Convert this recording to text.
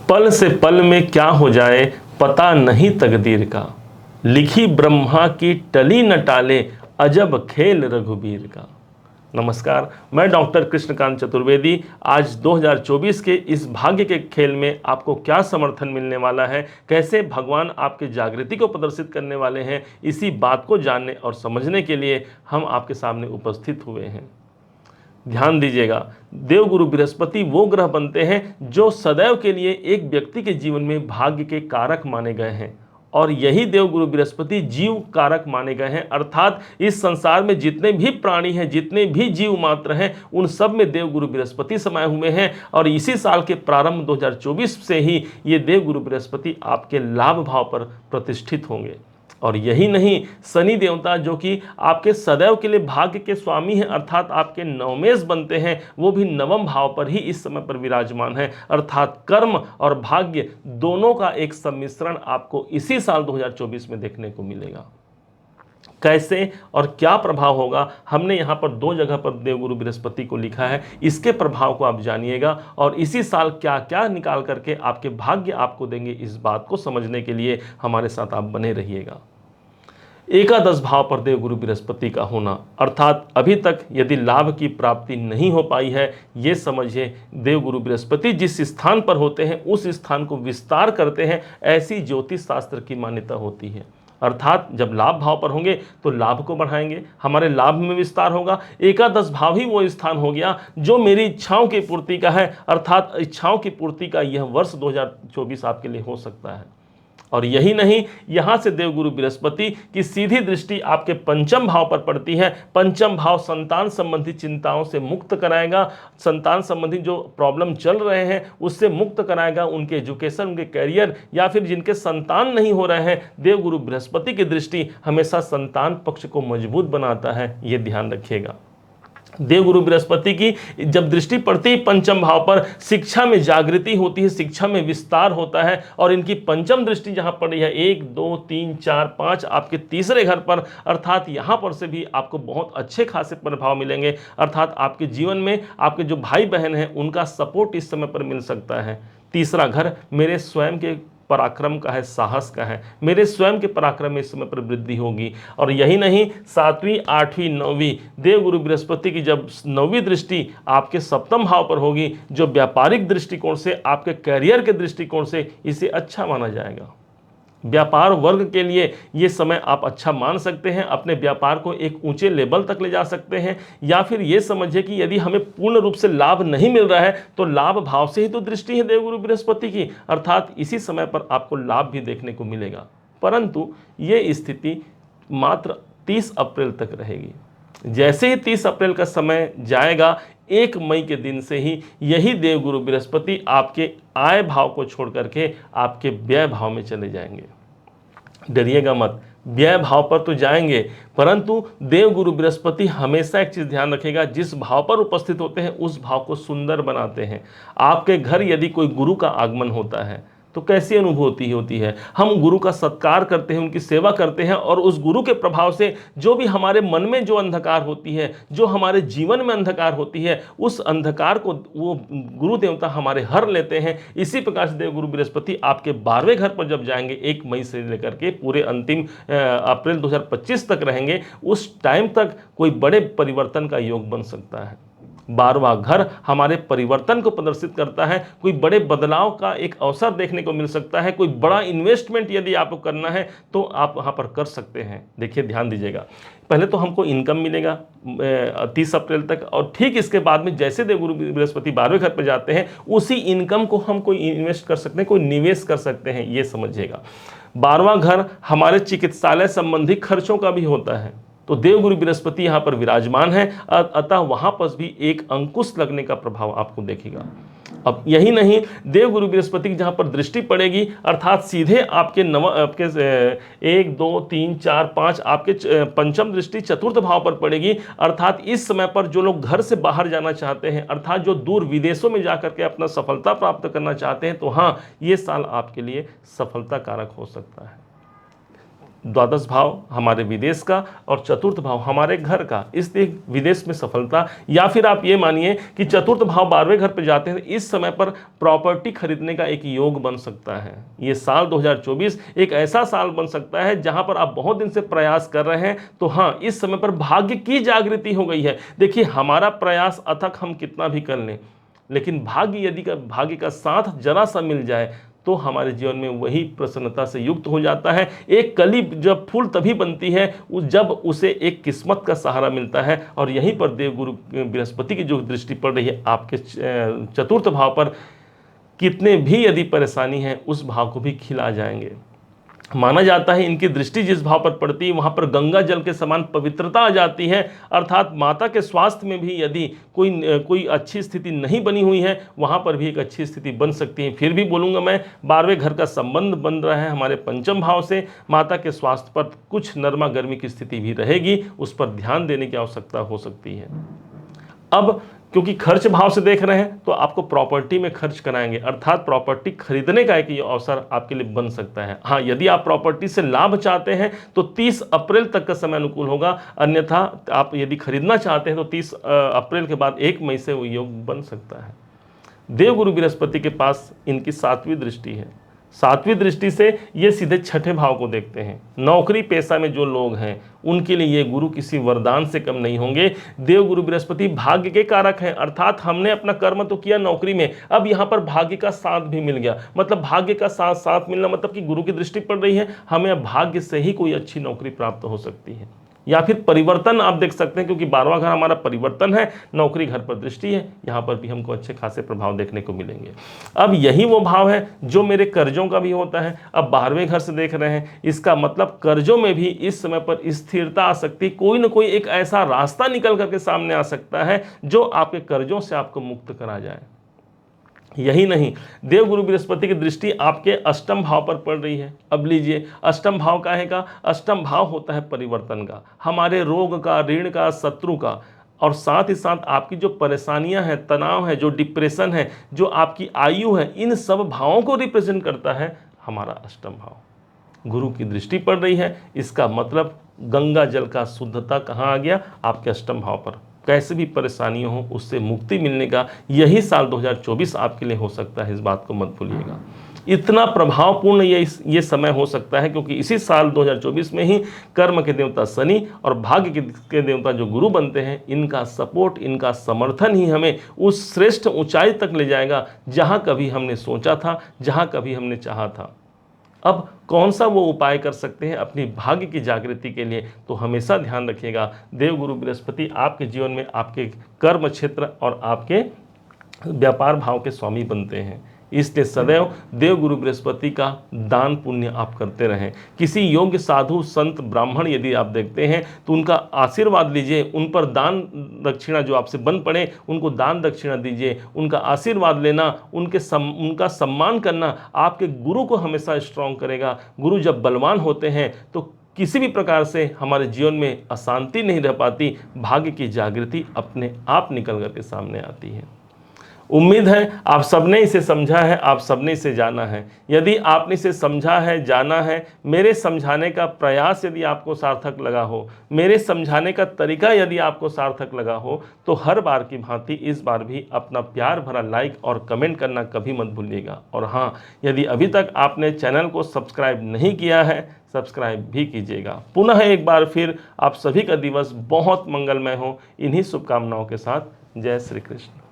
पल से पल में क्या हो जाए पता नहीं तकदीर का, लिखी ब्रह्मा की टली न टाले अजब खेल रघुबीर का। नमस्कार, मैं डॉक्टर कृष्णकांत चतुर्वेदी। आज 2024 के इस भाग्य के खेल में आपको क्या समर्थन मिलने वाला है, कैसे भगवान आपके जागृति को प्रदर्शित करने वाले हैं, इसी बात को जानने और समझने के लिए हम आपके सामने उपस्थित हुए हैं। ध्यान दीजिएगा, देवगुरु बृहस्पति वो ग्रह बनते हैं जो सदैव के लिए एक व्यक्ति के जीवन में भाग्य के कारक माने गए हैं, और यही देवगुरु बृहस्पति जीव कारक माने गए हैं। अर्थात इस संसार में जितने भी प्राणी हैं, जितने भी जीव मात्र हैं, उन सब में देवगुरु बृहस्पति समाये हुए हैं। और इसी साल के प्रारंभ 2024 से ही ये देवगुरु बृहस्पति आपके लाभ भाव पर प्रतिष्ठित होंगे। और यही नहीं, शनि देवता जो कि आपके सदैव के लिए भाग्य के स्वामी हैं, अर्थात आपके नवमेश बनते हैं, वो भी नवम भाव पर ही इस समय पर विराजमान है। अर्थात कर्म और भाग्य दोनों का एक सम्मिश्रण आपको इसी साल 2024 में देखने को मिलेगा। कैसे और क्या प्रभाव होगा, हमने यहाँ पर 2 जगह पर देवगुरु बृहस्पति को लिखा है। इसके प्रभाव को आप जानिएगा और इसी साल क्या क्या निकाल करके आपके भाग्य आपको देंगे, इस बात को समझने के लिए हमारे साथ आप बने रहिएगा। एकादश भाव पर देवगुरु बृहस्पति का होना, अर्थात अभी तक यदि लाभ की प्राप्ति नहीं हो पाई है, ये समझिए देवगुरु बृहस्पति जिस स्थान पर होते हैं उस स्थान को विस्तार करते हैं, ऐसी ज्योतिष शास्त्र की मान्यता होती है। अर्थात जब लाभ भाव पर होंगे तो लाभ को बढ़ाएंगे, हमारे लाभ में विस्तार होगा। एकादश भाव ही वो स्थान हो गया जो मेरी इच्छाओं की पूर्ति का है, अर्थात इच्छाओं की पूर्ति का यह वर्ष 2024 आपके लिए हो सकता है। और यही नहीं, यहां से देवगुरु बृहस्पति की सीधी दृष्टि आपके पंचम भाव पर पड़ती है। पंचम भाव संतान संबंधी चिंताओं से मुक्त कराएगा, संतान संबंधी जो प्रॉब्लम चल रहे हैं उससे मुक्त कराएगा, उनके एजुकेशन, उनके करियर, या फिर जिनके संतान नहीं हो रहे हैं, देवगुरु बृहस्पति की दृष्टि हमेशा संतान पक्ष को मजबूत बनाता है, ये ध्यान रखिएगा। देवगुरु बृहस्पति की जब दृष्टि पड़ती है पंचम भाव पर, शिक्षा में जागृति होती है, शिक्षा में विस्तार होता है। और इनकी पंचम दृष्टि जहां पड़ी है 1, 2, 3, 4, 5 आपके तीसरे घर पर, अर्थात यहां पर से भी आपको बहुत अच्छे खासे प्रभाव मिलेंगे। अर्थात आपके जीवन में आपके जो भाई बहन हैं उनका सपोर्ट इस समय पर मिल सकता है। तीसरा घर मेरे स्वयं के पराक्रम का है, साहस का है, मेरे स्वयं के पराक्रम में इस समय पर वृद्धि होगी। और यही नहीं, 7वीं, 8वीं, 9वीं देवगुरु बृहस्पति की जब 9वीं दृष्टि आपके सप्तम भाव पर होगी, जो व्यापारिक दृष्टिकोण से, आपके करियर के दृष्टिकोण से इसे अच्छा माना जाएगा। व्यापार वर्ग के लिए ये समय आप अच्छा मान सकते हैं, अपने व्यापार को एक ऊंचे लेवल तक ले जा सकते हैं। या फिर ये समझिए कि यदि हमें पूर्ण रूप से लाभ नहीं मिल रहा है तो लाभ भाव से ही तो दृष्टि है देवगुरु बृहस्पति की, अर्थात इसी समय पर आपको लाभ भी देखने को मिलेगा। परंतु ये स्थिति मात्र 30 अप्रैल तक रहेगी। जैसे ही 30 अप्रैल का समय जाएगा, 1 मई के दिन से ही यही देवगुरु बृहस्पति आपके आय भाव को छोड़ करके आपके व्यय भाव में चले जाएंगे। डरिएगा मत, व्यय भाव पर तो जाएंगे, परंतु देवगुरु बृहस्पति हमेशा एक चीज ध्यान रखेगा, जिस भाव पर उपस्थित होते हैं उस भाव को सुंदर बनाते हैं। आपके घर यदि कोई गुरु का आगमन होता है तो कैसी अनुभूति होती है, हम गुरु का सत्कार करते हैं, उनकी सेवा करते हैं, और उस गुरु के प्रभाव से जो भी हमारे मन में जो अंधकार होती है, जो हमारे जीवन में अंधकार होती है, उस अंधकार को वो गुरु देवता हमारे हर लेते हैं। इसी प्रकार से देवगुरु बृहस्पति आपके 12वें घर पर जब जाएंगे, 1 मई से लेकर के पूरे अंतिम अप्रैल 2025 तक रहेंगे, उस टाइम तक कोई बड़े परिवर्तन का योग बन सकता है। 12वां घर हमारे परिवर्तन को प्रदर्शित करता है, कोई बड़े बदलाव का एक अवसर देखने को मिल सकता है। कोई बड़ा इन्वेस्टमेंट यदि आपको करना है तो आप वहां पर कर सकते हैं। देखिए, ध्यान दीजिएगा, पहले तो हमको इनकम मिलेगा 30 अप्रैल तक, और ठीक इसके बाद में जैसे देवगुरु बृहस्पति 12वें घर पर जाते हैं, उसी इनकम को हम कोई इन्वेस्ट कर सकते हैं, कोई निवेश कर सकते हैं, ये समझिएगा। 12वां घर हमारे चिकित्सालय संबंधी खर्चों का भी होता है, तो देवगुरु बृहस्पति यहाँ पर विराजमान है, अतः वहाँ पर भी एक अंकुश लगने का प्रभाव आपको देखेगा। अब यही नहीं, देवगुरु बृहस्पति की जहाँ पर दृष्टि पड़ेगी, अर्थात सीधे आपके 1, 2, 3, 4, 5 आपके पंचम दृष्टि 4th भाव पर पड़ेगी। अर्थात इस समय पर जो लोग घर से बाहर जाना चाहते हैं, अर्थात जो दूर विदेशों में जाकर के अपना सफलता प्राप्त करना चाहते हैं, तो हाँ, ये साल आपके लिए सफलता कारक हो सकता है। द्वादश भाव हमारे विदेश का और चतुर्थ भाव हमारे घर का, इसलिए विदेश में सफलता, या फिर आप ये मानिए कि चतुर्थ भाव 12वें घर पे जाते हैं, इस समय पर प्रॉपर्टी खरीदने का एक योग बन सकता है। ये साल 2024 एक ऐसा साल बन सकता है जहां पर आप बहुत दिन से प्रयास कर रहे हैं, तो हाँ, इस समय पर भाग्य की जागृति हो गई है। देखिए, हमारा प्रयास अथक हम कितना भी कर लें, लेकिन भाग्य का साथ जरा सा मिल जाए तो हमारे जीवन में वही प्रसन्नता से युक्त हो जाता है। एक कली जब फूल तभी बनती है जब उसे एक किस्मत का सहारा मिलता है, और यहीं पर देवगुरु बृहस्पति की जो दृष्टि पड़ रही है आपके चतुर्थ भाव पर, कितने भी यदि परेशानी है उस भाव को भी खिला जाएंगे। माना जाता है इनकी दृष्टि जिस भाव पर पड़ती है वहां पर गंगा जल के समान पवित्रता आ जाती है, अर्थात माता के स्वास्थ्य में भी यदि कोई अच्छी स्थिति नहीं बनी हुई है, वहां पर भी एक अच्छी स्थिति बन सकती है। फिर भी बोलूँगा मैं, 12वें घर का संबंध बन रहा है हमारे पंचम भाव से, माता के स्वास्थ्य पर कुछ नरमा गर्मी की स्थिति भी रहेगी, उस पर ध्यान देने की आवश्यकता हो सकती है। अब क्योंकि खर्च भाव से देख रहे हैं तो आपको प्रॉपर्टी में खर्च कराएंगे, अर्थात प्रॉपर्टी खरीदने का एक ये अवसर आपके लिए बन सकता है। हाँ, यदि आप प्रॉपर्टी से लाभ चाहते हैं तो 30 अप्रैल तक का समय अनुकूल होगा, अन्यथा आप यदि खरीदना चाहते हैं तो 30 अप्रैल के बाद 1 मई से वो योग बन सकता है। देवगुरु बृहस्पति के पास इनकी 7वीं दृष्टि है। 7वीं दृष्टि से ये सीधे छठे भाव को देखते हैं। नौकरी पेशा में जो लोग हैं उनके लिए ये गुरु किसी वरदान से कम नहीं होंगे। देवगुरु बृहस्पति भाग्य के कारक हैं, अर्थात हमने अपना कर्म तो किया नौकरी में, अब यहाँ पर भाग्य का साथ भी मिल गया। मतलब भाग्य का साथ मिलना मतलब कि गुरु की दृष्टि पड़ रही है, हमें अब भाग्य से ही कोई अच्छी नौकरी प्राप्त हो सकती है। या फिर परिवर्तन आप देख सकते हैं, क्योंकि 12वां घर हमारा परिवर्तन है, नौकरी घर पर दृष्टि है, यहाँ पर भी हमको अच्छे खासे प्रभाव देखने को मिलेंगे। अब यही वो भाव है जो मेरे कर्जों का भी होता है, अब 12वें घर से देख रहे हैं, इसका मतलब कर्जों में भी इस समय पर स्थिरता आ सकती, कोई ना कोई एक ऐसा रास्ता निकल करके सामने आ सकता है जो आपके कर्जों से आपको मुक्त करा जाए। यही नहीं, देवगुरु बृहस्पति की दृष्टि आपके अष्टम भाव पर पड़ रही है। अब लीजिए, अष्टम भाव काहे का? अष्टम भाव होता है परिवर्तन का, हमारे रोग का, ऋण का, शत्रु का, और साथ ही साथ आपकी जो परेशानियां हैं, तनाव है, जो डिप्रेशन है, जो आपकी आयु है, इन सब भावों को रिप्रेजेंट करता है हमारा अष्टम भाव। गुरु की दृष्टि पड़ रही है, इसका मतलब गंगा जल का शुद्धता कहाँ आ गया? आपके अष्टम भाव पर। कैसे भी परेशानियां हो उससे मुक्ति मिलने का यही साल 2024 आपके लिए हो सकता है, इस बात को मत भूलिएगा। इतना प्रभावपूर्ण ये समय हो सकता है क्योंकि इसी साल 2024 में ही कर्म के देवता शनि और भाग्य के देवता जो गुरु बनते हैं, इनका सपोर्ट, इनका समर्थन ही हमें उस श्रेष्ठ ऊंचाई तक ले जाएगा जहां कभी हमने सोचा था, जहां कभी हमने चाहा था। अब कौन सा वो उपाय कर सकते हैं अपनी भाग्य की जागृति के लिए? तो हमेशा ध्यान रखिएगा, देवगुरु बृहस्पति आपके जीवन में आपके कर्म क्षेत्र और आपके व्यापार भाव के स्वामी बनते हैं, इसलिए सदैव देवगुरु बृहस्पति का दान पुण्य आप करते रहें। किसी योग्य साधु संत ब्राह्मण यदि आप देखते हैं तो उनका आशीर्वाद लीजिए, उन पर दान दक्षिणा जो आपसे बन पड़े उनको दान दक्षिणा दीजिए, उनका आशीर्वाद लेना, उनका सम्मान करना आपके गुरु को हमेशा स्ट्रांग करेगा। गुरु जब बलवान होते हैं तो किसी भी प्रकार से हमारे जीवन में अशांति नहीं रह पाती, भाग्य की जागृति अपने आप निकल करके सामने आती है। उम्मीद है आप सबने इसे समझा है, आप सबने इसे जाना है। यदि आपने इसे समझा है, जाना है, मेरे समझाने का प्रयास यदि आपको सार्थक लगा हो, मेरे समझाने का तरीका यदि आपको सार्थक लगा हो, तो हर बार की भांति इस बार भी अपना प्यार भरा लाइक और कमेंट करना कभी मत भूलिएगा। और हाँ, यदि अभी तक आपने चैनल को सब्सक्राइब नहीं किया है, सब्सक्राइब भी कीजिएगा। पुनः एक बार फिर आप सभी का दिवस बहुत मंगलमय हो, इन्हीं शुभकामनाओं के साथ। जय श्री कृष्ण।